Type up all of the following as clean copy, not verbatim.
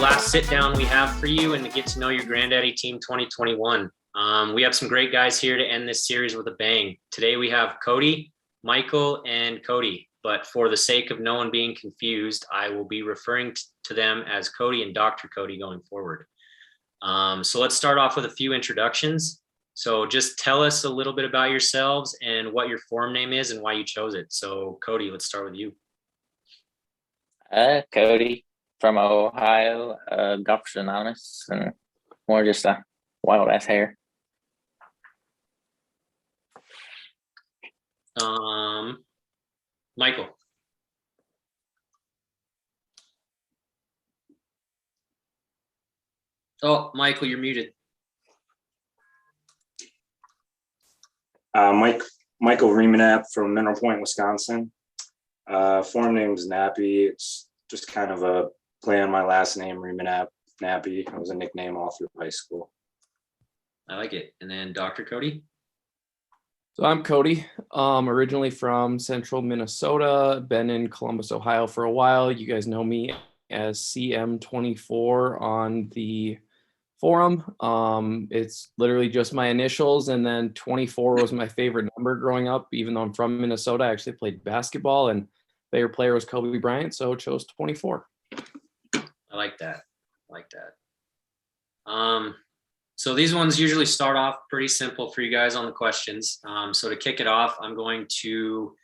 last sit down we have for you and to get to know your Grandaddy Team 2021. We have some great guys here to end this series with a bang. Today we have Cody, Michael, and Cody. But for the sake of no one being confused, I will be referring to them as Cody and Dr. Cody going forward. So let's start off with a few introductions. So just tell us a little bit about yourselves and what your forum name is and why you chose it. So Cody, let's start with you. Cody from Ohio, Golfers Anonymous, and more just a wild ass hair. Michael. Oh, Michael, you're muted. Michael Remanap from Mineral Point, Wisconsin. Forum name's Nappy. It's just kind of a play on my last name, Remanap. Nappy. It was a nickname all through high school. I like it. And then Dr. Cody. So I'm Cody, originally from central Minnesota, been in Columbus, Ohio for a while. You guys know me as CM24 on the forum. It's literally just my initials, and then 24 was my favorite number growing up. Even though I'm from Minnesota, I actually played basketball, and favorite player was Kobe Bryant, so chose 24. I like that. So these ones usually start off pretty simple for you guys on the questions. So to kick it off, I'm going to,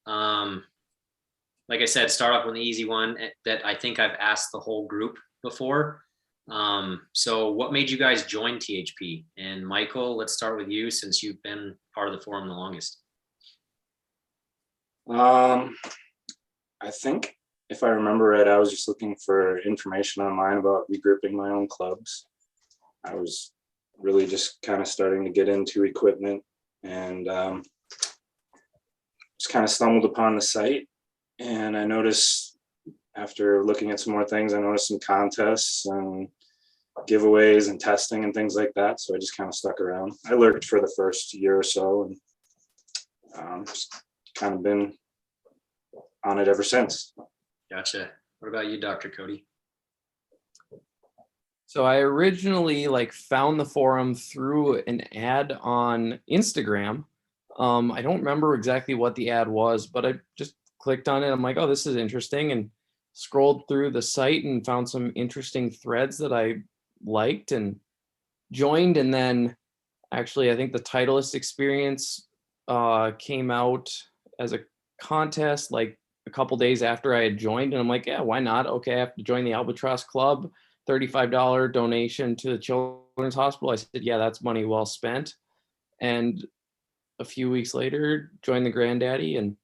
like I said, start off with an easy one that I think I've asked the whole group before. So what made you guys join THP? And Michael, let's start with you since you've been part of the forum the longest. I think if I remember right, I was just looking for information online about regrouping my own clubs. I was really just kind of starting to get into equipment and just kind of stumbled upon the site. And I noticed after looking at some more things, I noticed some contests and giveaways and testing and things like that. So I just kind of stuck around. I lurked for the first year or so and just kind of been on it ever since. Gotcha. What about you, Dr. Cody? So I originally found the forum through an ad on Instagram. I don't remember exactly what the ad was, but I just clicked on it. I'm like, oh, this is interesting, and scrolled through the site and found some interesting threads that I liked and joined. And then actually, I think the Titleist experience came out as a contest like a couple days after I had joined. And I'm like, yeah, why not? Okay, I have to join the Albatross Club. $35 donation to the Children's Hospital. I said, yeah, that's money well spent. And a few weeks later, joined the Grandaddy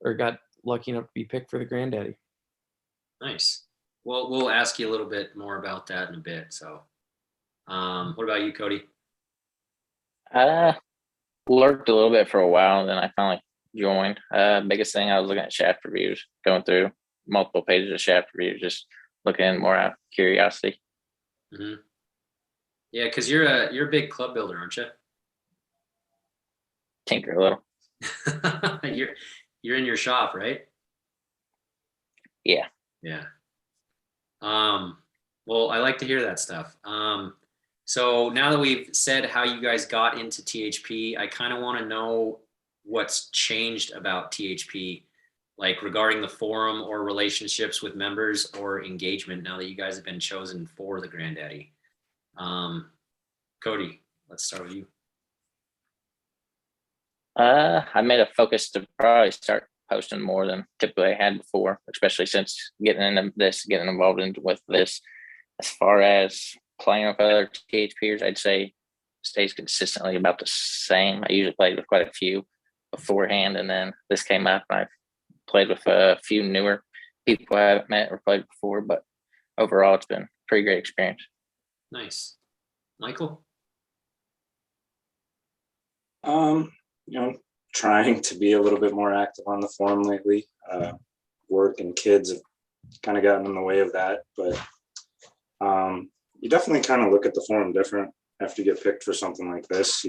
or got lucky enough to be picked for the Grandaddy. Nice. Well, we'll ask you a little bit more about that in a bit. So what about you, Cody? I lurked a little bit for a while, and then I finally joined. Biggest thing, I was looking at shaft reviews, going through multiple pages of shaft reviews, just looking more out of curiosity. Mm-hmm. Yeah, because you're a big club builder, aren't you? Tinker a little. you're in your shop, right? Yeah. Well, I like to hear that stuff. So now that we've said how you guys got into THP, I kind of want to know what's changed about THP, like regarding the forum or relationships with members or engagement now that you guys have been chosen for the Grandaddy. Cody, let's start with you. I made a focus to probably start posting more than typically I had before, especially since getting involved with this. As far as playing with other THPers, I'd say stays consistently about the same. I usually played with quite a few beforehand, and then this came up, and I've played with a few newer people I haven't met or played before, but overall it's been a pretty great experience. Nice. Michael? Trying to be a little bit more active on the forum lately. Work and kids have kind of gotten in the way of that, but you definitely kind of look at the forum different after you get picked for something like this.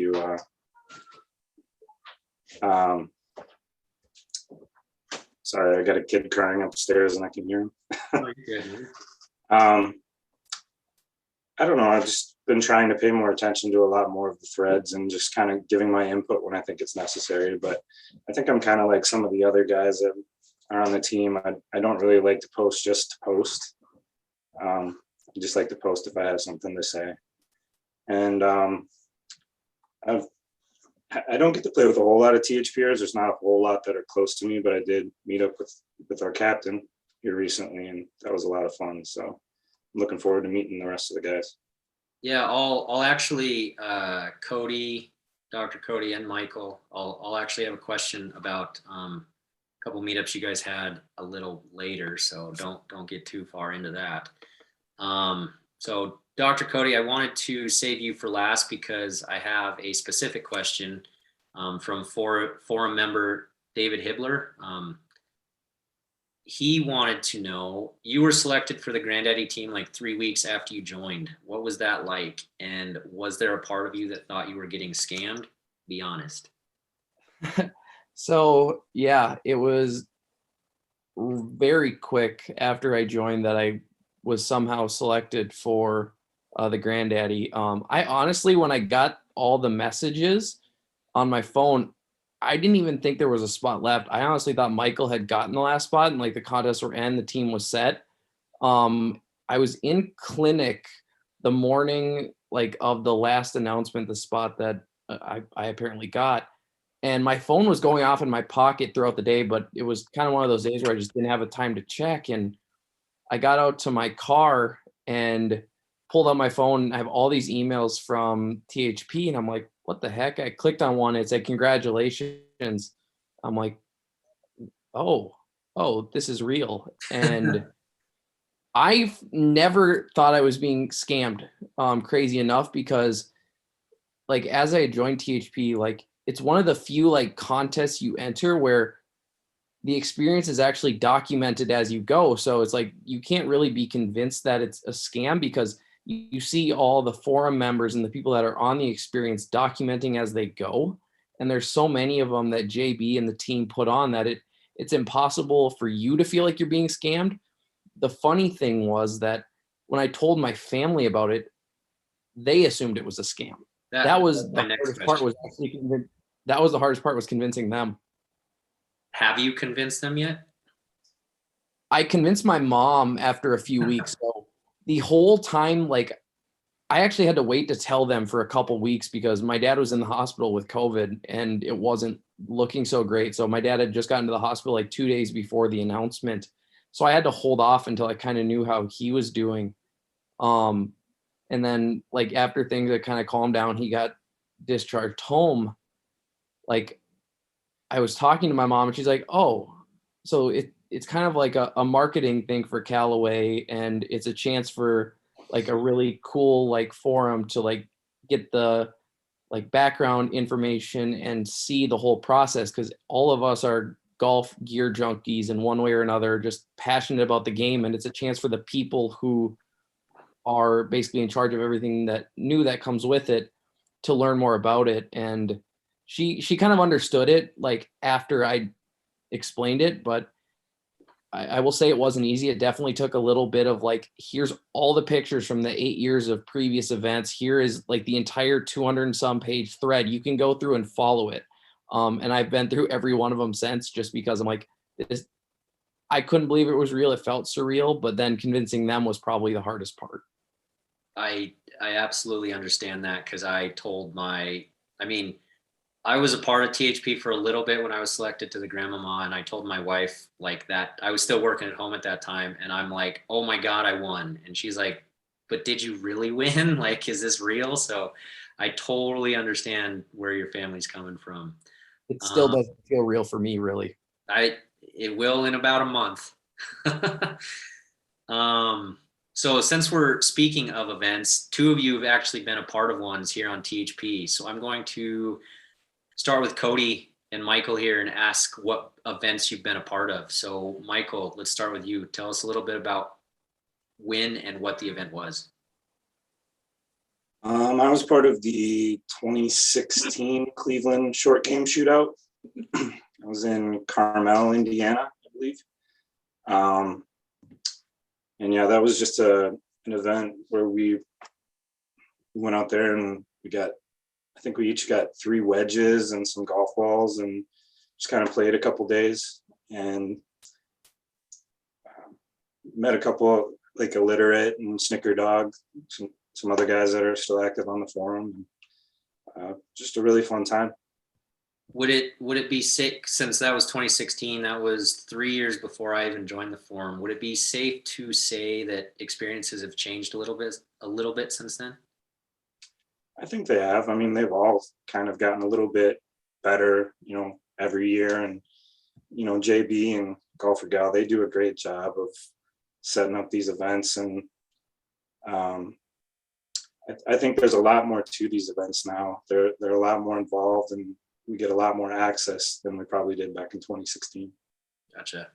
Sorry, I got a kid crying upstairs and I can hear him. Oh, you're good, man. I don't know. I've just been trying to pay more attention to a lot more of the threads and just kind of giving my input when I think it's necessary. But I think I'm kind of like some of the other guys that are on the team. I don't really like to post just to post. I just like to post if I have something to say. And I don't get to play with a whole lot of THPers. There's not a whole lot that are close to me, but I did meet up with our captain here recently, and that was a lot of fun. So I'm looking forward to meeting the rest of the guys. Yeah, I'll actually Cody, Dr. Cody, and Michael. I'll actually have a question about a couple meetups you guys had a little later, so don't get too far into that. So Dr. Cody, I wanted to save you for last because I have a specific question from forum member David Hibbler. He wanted to know, you were selected for the Grandaddy team like 3 weeks after you joined. What was that like? And was there a part of you that thought you were getting scammed? Be honest. So yeah, it was very quick after I joined that I was somehow selected for the Grandaddy. I honestly, when I got all the messages on my phone, I didn't even think there was a spot left. I honestly thought Michael had gotten the last spot and like the contests were end, the team was set. I was in clinic the morning like of the last announcement, the spot that I apparently got. And my phone was going off in my pocket throughout the day, but it was kind of one of those days where I just didn't have a time to check. And I got out to my car and pulled out my phone. I have all these emails from THP and I'm like, what the heck? I clicked on one. It said, congratulations. I'm like, oh, this is real. And I've never thought I was being scammed crazy enough because like, as I joined THP, like it's one of the few like contests you enter where the experience is actually documented as you go. So it's like, you can't really be convinced that it's a scam because you see all the forum members and the people that are on the experience documenting as they go. And there's so many of them that JB and the team put on that it's impossible for you to feel like you're being scammed. The funny thing was that when I told my family about it, they assumed it was a scam. That was the hardest part, was actually that was the hardest part, was convincing them. Have you convinced them yet? I convinced my mom after a few weeks. So the whole time, like I actually had to wait to tell them for a couple weeks because my dad was in the hospital with COVID and it wasn't looking so great. So my dad had just gotten to the hospital like 2 days before the announcement. So I had to hold off until I kind of knew how he was doing. And then like after things had kind of calmed down, he got discharged home. Like I was talking to my mom and she's like, oh, so it's kind of like a marketing thing for Callaway, and it's a chance for like a really cool like forum to like get the like background information and see the whole process, because all of us are golf gear junkies in one way or another, just passionate about the game, and it's a chance for the people who are basically in charge of everything that new that comes with it to learn more about it. And she kind of understood it like after I explained it, but I will say it wasn't easy. It definitely took a little bit of like, here's all the pictures from the 8 years of previous events. Here is like the entire 200 and some page thread. You can go through and follow it. And I've been through every one of them since, just because I'm like, I couldn't believe it was real. It felt surreal, but then convincing them was probably the hardest part. I absolutely understand that, because I was a part of THP for a little bit when I was selected to the Grandmama, and I told my wife like that. I was still working at home at that time, and I'm like, oh my God, I won. And she's like, but did you really win? Like, is this real? So I totally understand where your family's coming from. It still doesn't feel real for me, really. It will in about a month. So since we're speaking of events, two of you have actually been a part of ones here on THP. So I'm going to start with Cody and Michael here and ask what events you've been a part of. So Michael, let's start with you. Tell us a little bit about when and what the event was. I was part of the 2016 Cleveland short game shootout. I was in Carmel, Indiana, I believe. And yeah, that was just an event where we we went out there and I think we each got 3 wedges and some golf balls and just kind of played a couple days and met a couple like Illiterate and Snicker Dog, some other guys that are still active on the forum. Just a really fun time. Would it be sick, since that was 2016, that was 3 years before I even joined the forum, would it be safe to say that experiences have changed a little bit since then? I think they have. I mean, they've all kind of gotten a little bit better, every year. And, JB and Golfer Gal, they do a great job of setting up these events. And I think there's a lot more to these events now. They're a lot more involved and we get a lot more access than we probably did back in 2016. Gotcha.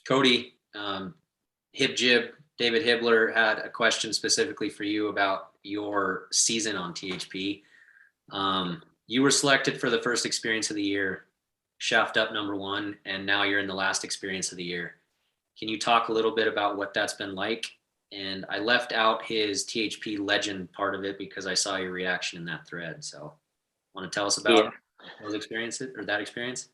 Cody, Hib Jib, David Hibbler had a question specifically for you about your season on THP. You were selected for the first experience of the year, Shaft Up #1, and now you're in the last experience of the year. Can you talk a little bit about what that's been like? And I left out his THP legend part of it because I saw your reaction in that thread. So want to tell us about those experiences or that experience?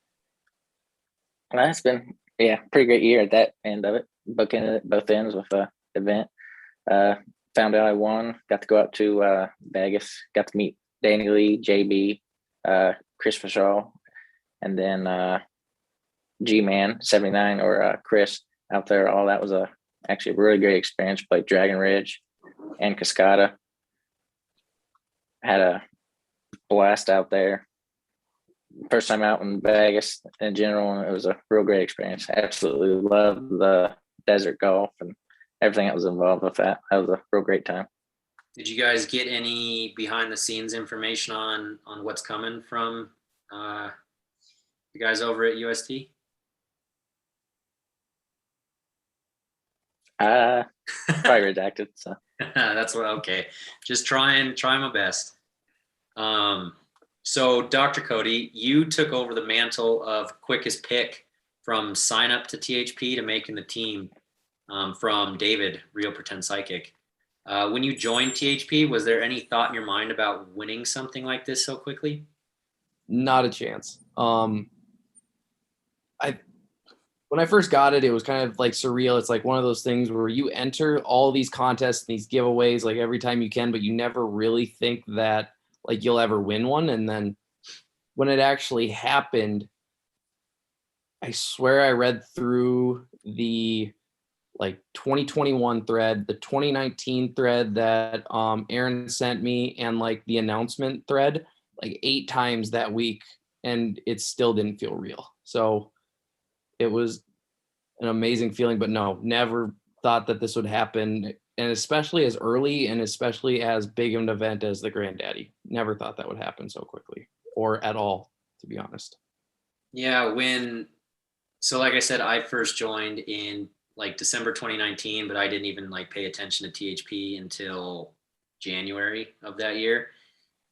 Well, that's been pretty great year at that end of it. Booking it at both ends with the event. Found out I won. Got to go out to Vegas. Got to meet Danny Lee, JB, Chris Fashaw, and then G-Man 79 or Chris out there. All that was actually a really great experience. Played Dragon Ridge and Cascada. Had a blast out there. First time out in Vegas in general, and it was a real great experience. Absolutely loved the desert golf and everything that was involved with that. That was a real great time. Did you guys get any behind the scenes information on what's coming from the guys over at UST? Probably redacted. So That's what. Okay, just try my best. So Dr. Cody, you took over the mantle of quickest pick from sign up to THP to making the team from David, Real Pretend Psychic. When you joined THP, was there any thought in your mind about winning something like this so quickly? Not a chance. When I first got it, it was kind of like surreal. It's like one of those things where you enter all these contests and these giveaways like every time you can, but you never really think that like you'll ever win one. And then when it actually happened, I swear I read through the like 2021 thread, the 2019 thread that Aaron sent me, and like the announcement thread like 8 times that week, and it still didn't feel real. So it was an amazing feeling, but no, never thought that this would happen. And especially as early and especially as big of an event as the Grandaddy, never thought that would happen so quickly or at all, to be honest. Yeah, so like I said, I first joined in like December 2019, but I didn't even like pay attention to THP until January of that year.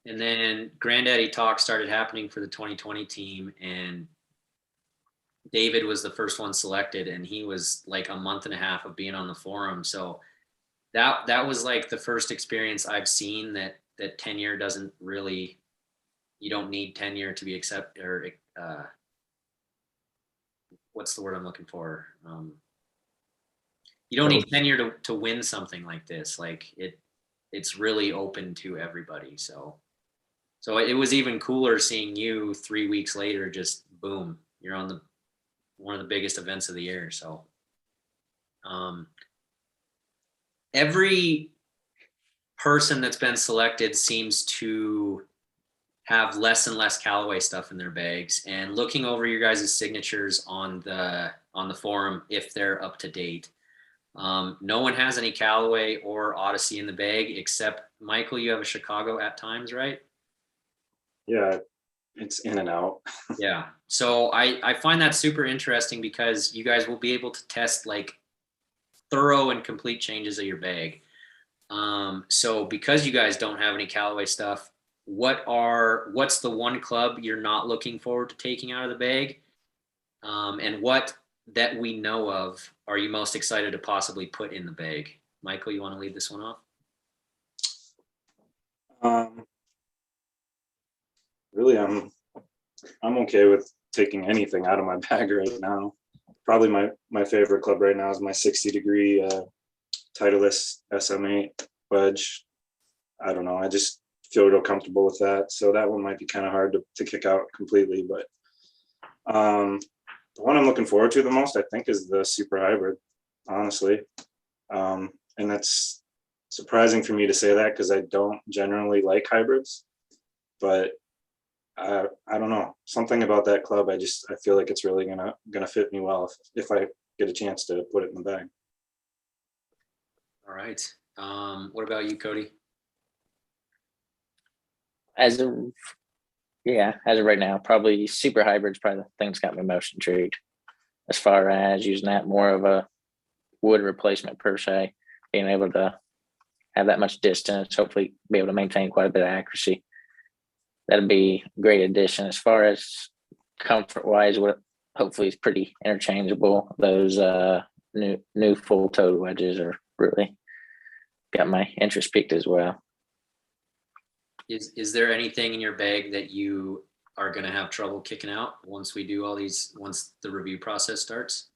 And then Grandaddy talk started happening for the 2020 team, and David was the first one selected, and he was like a month and a half of being on the forum. So that was like the first experience I've seen that tenure doesn't really, you don't need tenure to be accepted, or what's the word I'm looking for? You don't need tenure to win something like this. Like it's really open to everybody. So it was even cooler seeing you 3 weeks later, just boom, you're on one of the biggest events of the year. So every person that's been selected seems to have less and less Callaway stuff in their bags. And looking over your guys' signatures on the forum, if they're up to date, no one has any Callaway or Odyssey in the bag except Michael. You have a Chicago at times, right? Yeah, it's in and out. Yeah. So I find that super interesting because you guys will be able to test like thorough and complete changes of your bag. So because you guys don't have any Callaway stuff, what's the one club you're not looking forward to taking out of the bag? And what that we know of are you most excited to possibly put in the bag? Michael, you want to lead this one off? I'm okay with taking anything out of my bag right now. Probably my favorite club right now is my 60-degree Titleist SM8 wedge. I don't know. I just feel real comfortable with that. So that one might be kind of hard to kick out completely. But the one I'm looking forward to the most, I think, is the Super Hybrid, honestly. And that's surprising for me to say that because I don't generally like hybrids. But I don't know. Something about that club, I feel like it's really gonna fit me well if I get a chance to put it in the bag. All right. What about you, Cody? As of right now, probably Super Hybrid's probably the thing that's got me most intrigued. As far as using that more of a wood replacement per se, being able to have that much distance, hopefully be able to maintain quite a bit of accuracy. That'd be a great addition. As far as comfort wise, what hopefully is pretty interchangeable. Those new full toe wedges are really got my interest peaked as well. Is there anything in your bag that you are going to have trouble kicking out once we do all these, once the review process starts?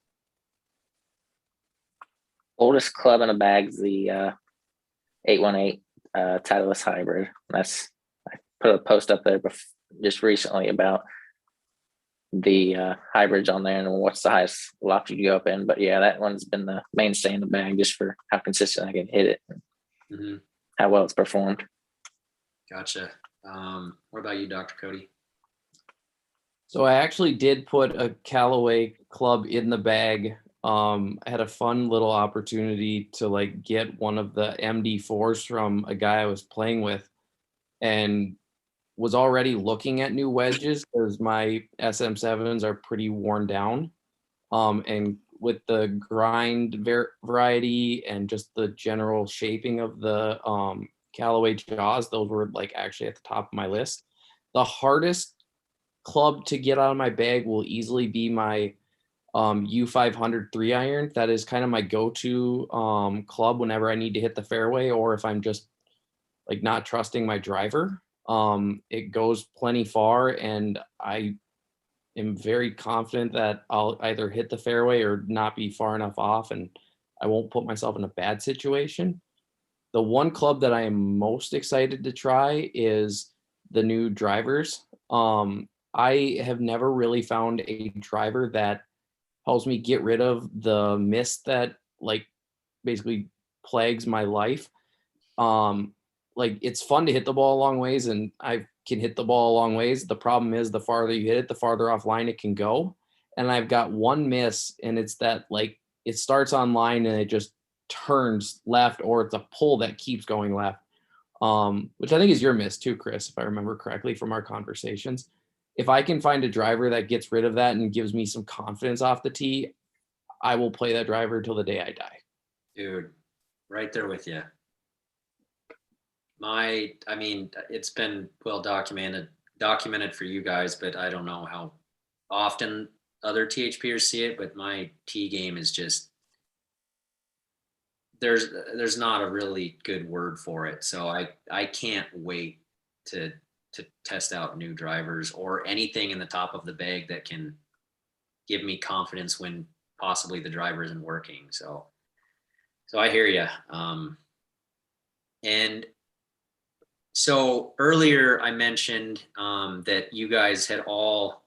Oldest club in the bag's the 818 Titleist Hybrid. I put a post up there just recently about the hybrids on there and what's the highest loft you go up in. But yeah, that one's been the mainstay in the bag just for how consistent I can hit it, and how well it's performed. Gotcha. What about you, Dr. Cody? So I actually did put a Callaway club in the bag. I had a fun little opportunity to like get one of the MD4s from a guy I was playing with, and was already looking at new wedges because my SM7s are pretty worn down. And with the grind variety and just the general shaping of the Callaway jaws, those were like actually at the top of my list. The hardest club to get out of my bag will easily be my U500 3-iron. That is kind of my go-to club whenever I need to hit the fairway, or if I'm just like not trusting my driver. It goes plenty far, and I am very confident that I'll either hit the fairway or not be far enough off, and I won't put myself in a bad situation. The one club that I am most excited to try is the new drivers. I have never really found a driver that helps me get rid of the mist that like basically plagues my life. Like it's fun to hit the ball a long ways, and I can hit the ball a long ways. The problem is the farther you hit it, the farther offline it can go. And I've got one miss, and it's that like it starts on line and it just turns left, or it's a pull that keeps going left. Which I think is your miss too, Chris, if I remember correctly from our conversations. If I can find a driver that gets rid of that and gives me some confidence off the tee, I will play that driver till the day I die. Dude, right there with you. I mean, it's been well documented for you guys, but I don't know how often other THPers see it, but my tee game is just, there's not a really good word for it. So I can't wait to test out new drivers or anything in the top of the bag that can give me confidence when possibly the driver isn't working. So I hear you. And so earlier I mentioned that you guys had all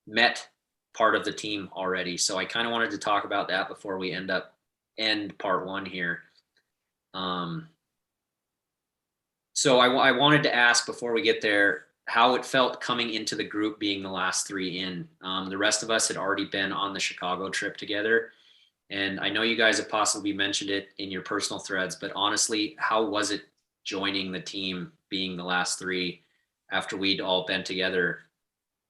met part of the team already. So I kind of wanted to talk about that before we end part one here. So I wanted to ask before we get there how it felt coming into the group being the last three in. The rest of us had already been on the Chicago trip together. And I know you guys have possibly mentioned it in your personal threads, but honestly, how was it joining the team being the last three after we'd all been together,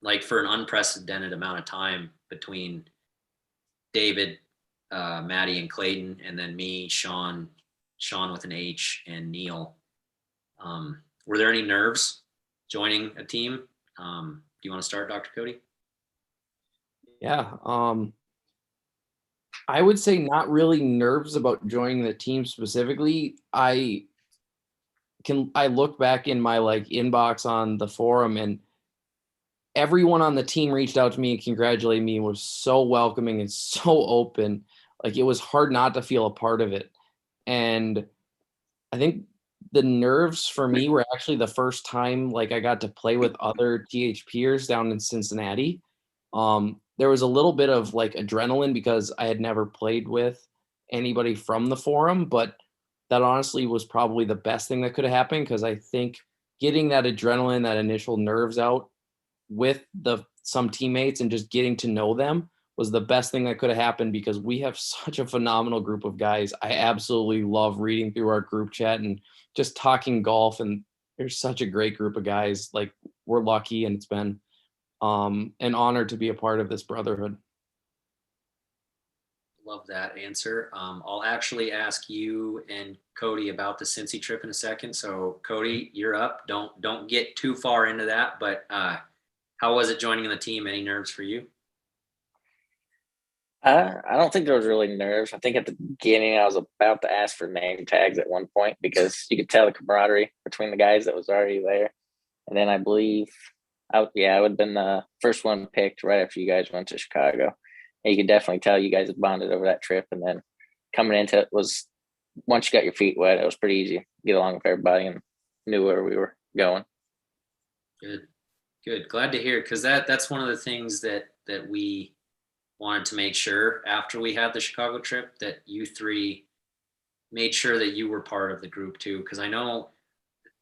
like for an unprecedented amount of time between David, Maddie and Clayton, and then me, Sean with an H, and Neil. Were there any nerves joining a team? Do you want to start, Dr. Cody? Yeah. I would say not really nerves about joining the team specifically. I I look back in my like inbox on the forum, and everyone on the team reached out to me and congratulated me, was so welcoming and so open. Like it was hard not to feel a part of it. And I think the nerves for me were actually the first time like I got to play with other THPers down in Cincinnati. There was a little bit of like adrenaline because I had never played with anybody from the forum, but that honestly was probably the best thing that could have happened, because I think getting that adrenaline, that initial nerves out with some teammates and just getting to know them was the best thing that could have happened, because we have such a phenomenal group of guys. I absolutely love reading through our group chat and just talking golf, and there's such a great group of guys. Like we're lucky, and it's been an honor to be a part of this brotherhood. Love that answer. I'll actually ask you and Cody about the Cincy trip in a second. So Cody, you're up. Don't get too far into that, but how was it joining the team? Any nerves for you? I don't think there was really nerves. I think at the beginning I was about to ask for name tags at one point because you could tell the camaraderie between the guys that was already there. And then I believe I would have been the first one picked right after you guys went to Chicago. And you could definitely tell you guys had bonded over that trip. And then coming into it was, once you got your feet wet, it was pretty easy to get along with everybody and knew where we were going. Good. Glad to hear, because that's one of the things that we wanted to make sure after we had the Chicago trip, that you three made sure that you were part of the group too. Because I know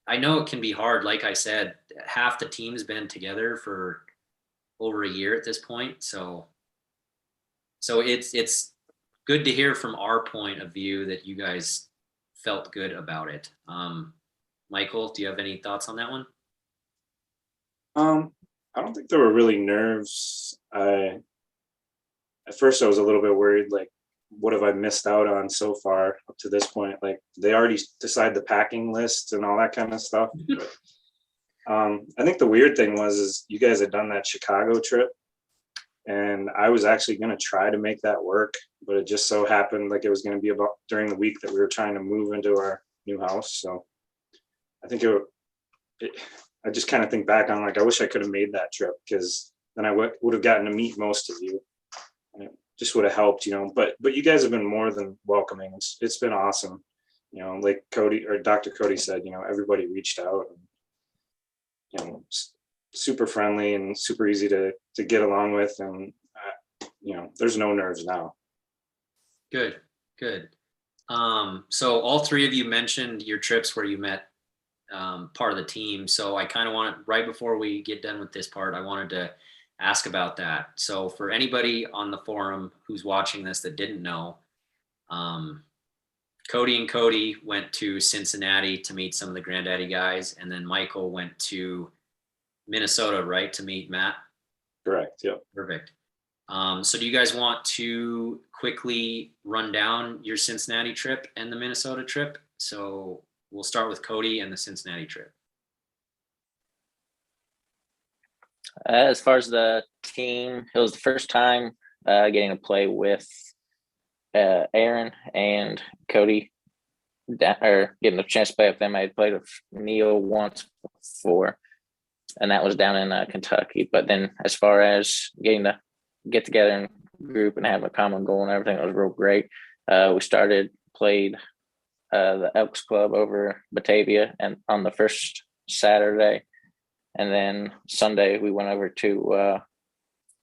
it can be hard. Like I said, half the team's been together for over a year at this point. So it's good to hear from our point of view that you guys felt good about it. Michael, do you have any thoughts on that one? I don't think there were really nerves. At first I was a little bit worried, like, what have I missed out on so far up to this point? Like they already decide the packing list and all that kind of stuff. But, I think the weird thing is you guys had done that Chicago trip, and I was actually going to try to make that work, but it just so happened like it was going to be about during the week that we were trying to move into our new house. So I think I just kind of think back on like, I wish I could have made that trip, because then I would have gotten to meet most of you. And it just would have helped, but you guys have been more than welcoming. It's been awesome. Like Cody or Dr. Cody said, everybody reached out, and, super friendly and super easy to get along with. And, there's no nerves now. Good. So all three of you mentioned your trips where you met part of the team. So I kind of want to, right before we get done with this part, I wanted to ask about that. So for anybody on the forum who's watching this that didn't know, Cody and Cody went to Cincinnati to meet some of the Grandaddy guys, and then Michael went to Minnesota, right, to meet Matt? Correct. Yep. Perfect. So do you guys want to quickly run down your Cincinnati trip and the Minnesota trip? So we'll start with Cody and the Cincinnati trip. As far as the team, it was the first time getting to play with Aaron and Cody, or getting the chance to play with them. I had played with Neil once before, and that was down in Kentucky. But then as far as getting to get together in group and have a common goal and everything, it was real great. We played the Elks Club over Batavia and on the first Saturday. And then Sunday we went over to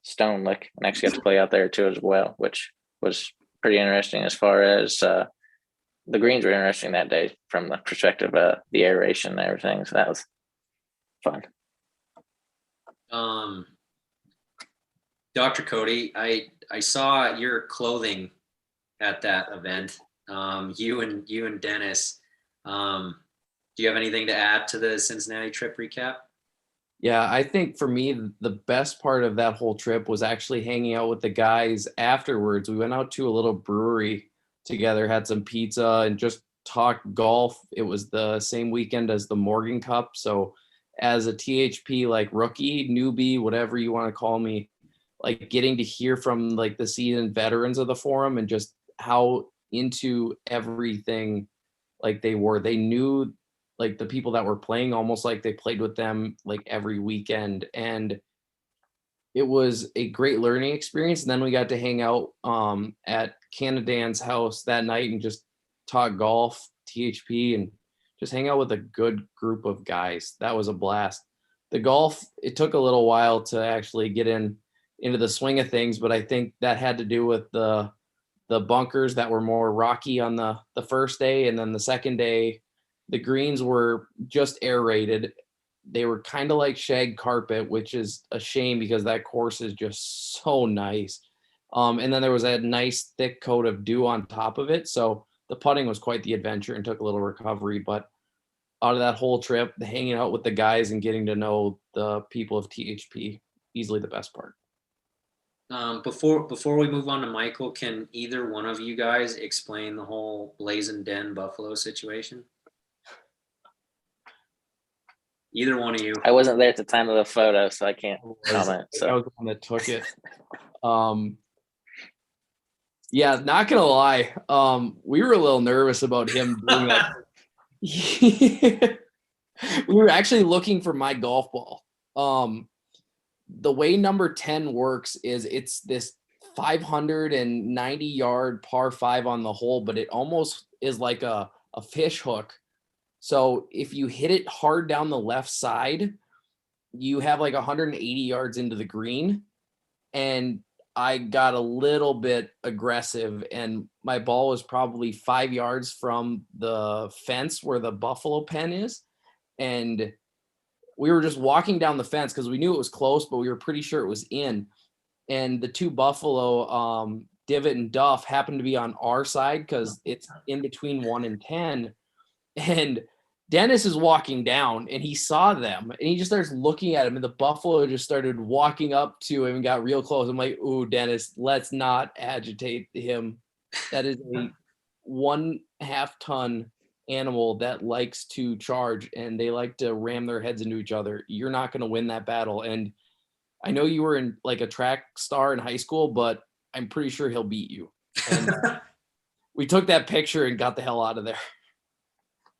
Stone Lick and actually got to play out there too as well, which was pretty interesting as far as the greens were interesting that day from the perspective of the aeration and everything. So that was fun. Dr. Cody, I saw your clothing at that event. You and Dennis. Do you have anything to add to the Cincinnati trip recap? Yeah, I think for me, the best part of that whole trip was actually hanging out with the guys afterwards. We went out to a little brewery together, had some pizza, and just talked golf. It was the same weekend as the Morgan Cup. So as a THP, like rookie, newbie, whatever you want to call me, like getting to hear from like the seasoned veterans of the forum and just how into everything like they were. They knew like the people that were playing almost like they played with them like every weekend. And it was a great learning experience. And then we got to hang out at Canadan's house that night and just talk golf, THP, and just hang out with a good group of guys. That was a blast. The golf, it took a little while to actually get into the swing of things, but I think that had to do with the bunkers that were more rocky on the first day, and then the second day, the greens were just aerated. They were kind of like shag carpet, which is a shame because that course is just so nice. And then there was that nice thick coat of dew on top of it. So the putting was quite the adventure and took a little recovery. But out of that whole trip, the hanging out with the guys and getting to know the people of THP, easily the best part. Before we move on to Michael, can either one of you guys explain the whole Blazing Den Buffalo situation? Either one of you. I wasn't there at the time of the photo, so I can't comment. I So was the one that took it. Yeah, not gonna lie. We were a little nervous about him doing that. We were actually looking for my golf ball. The way number 10 works is it's this 590-yard par 5 on the hole, but it almost is like a fish hook. So if you hit it hard down the left side, you have like 180 yards into the green. And I got a little bit aggressive, and my ball was probably 5 yards from the fence where the buffalo pen is. And we were just walking down the fence because we knew it was close, but we were pretty sure it was in. And the two buffalo, Divot and Duff, happened to be on our side because it's in between 1 and 10. And Dennis is walking down and he saw them and he just starts looking at him, and the buffalo just started walking up to him and got real close. I'm like, ooh, Dennis, let's not agitate him. That is a 1/2 ton animal that likes to charge, and they like to ram their heads into each other. You're not going to win that battle. And I know you were in like a track star in high school, but I'm pretty sure he'll beat you. And we took that picture and got the hell out of there.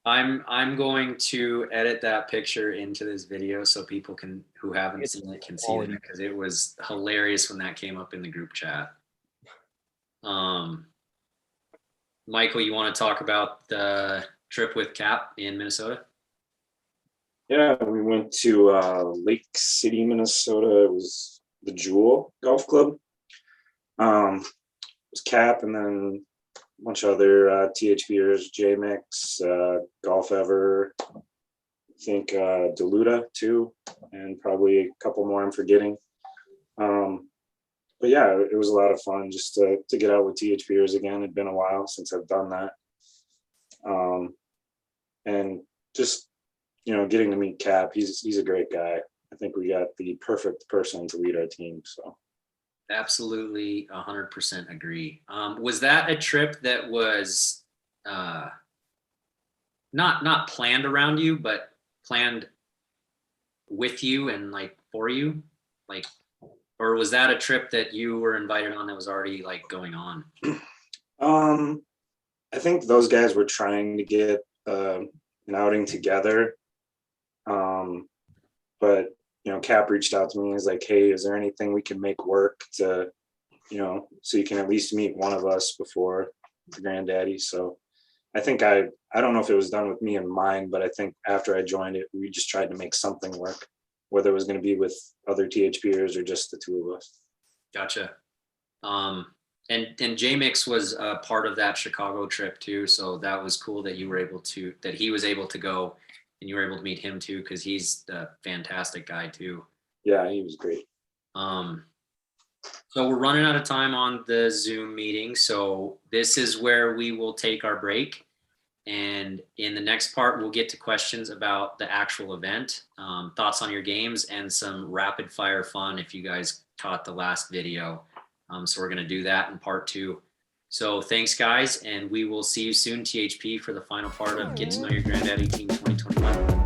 I'm going to edit that picture into this video so people who haven't seen it can see it, because it was hilarious when that came up in the group chat. Michael, you want to talk about the trip with Cap in Minnesota? Yeah, we went to Lake City, Minnesota. It was the Jewel Golf Club. It was Cap, and then a bunch of other THPers, J-Mix, Golf Ever, I think Deluda too, and probably a couple more I'm forgetting. But yeah, it was a lot of fun just to get out with THPers again. It'd been a while since I've done that. And just, getting to meet Cap, he's a great guy. I think we got the perfect person to lead our team. So absolutely 100% agree. Was that a trip that was not planned around you, but planned with you and like for you? Like, or was that a trip that you were invited on that was already like going on? I think those guys were trying to get an outing together. But Cap reached out to me and was like, hey, is there anything we can make work to, so you can at least meet one of us before the Grandaddy. So I think I don't know if it was done with me in mind, but I think after I joined it, we just tried to make something work, whether it was going to be with other THPers or just the two of us. Gotcha. And J-Mix was a part of that Chicago trip too. So that was cool that he was able to go and you were able to meet him too, because he's a fantastic guy too. Yeah, he was great. So we're running out of time on the Zoom meeting. So this is where we will take our break. And in the next part, we'll get to questions about the actual event, thoughts on your games, and some rapid fire fun if you guys caught the last video. So we're going to do that in part 2. So thanks, guys, and we will see you soon, THP, for the final part of Get to Know Your Grandaddy Team 2021.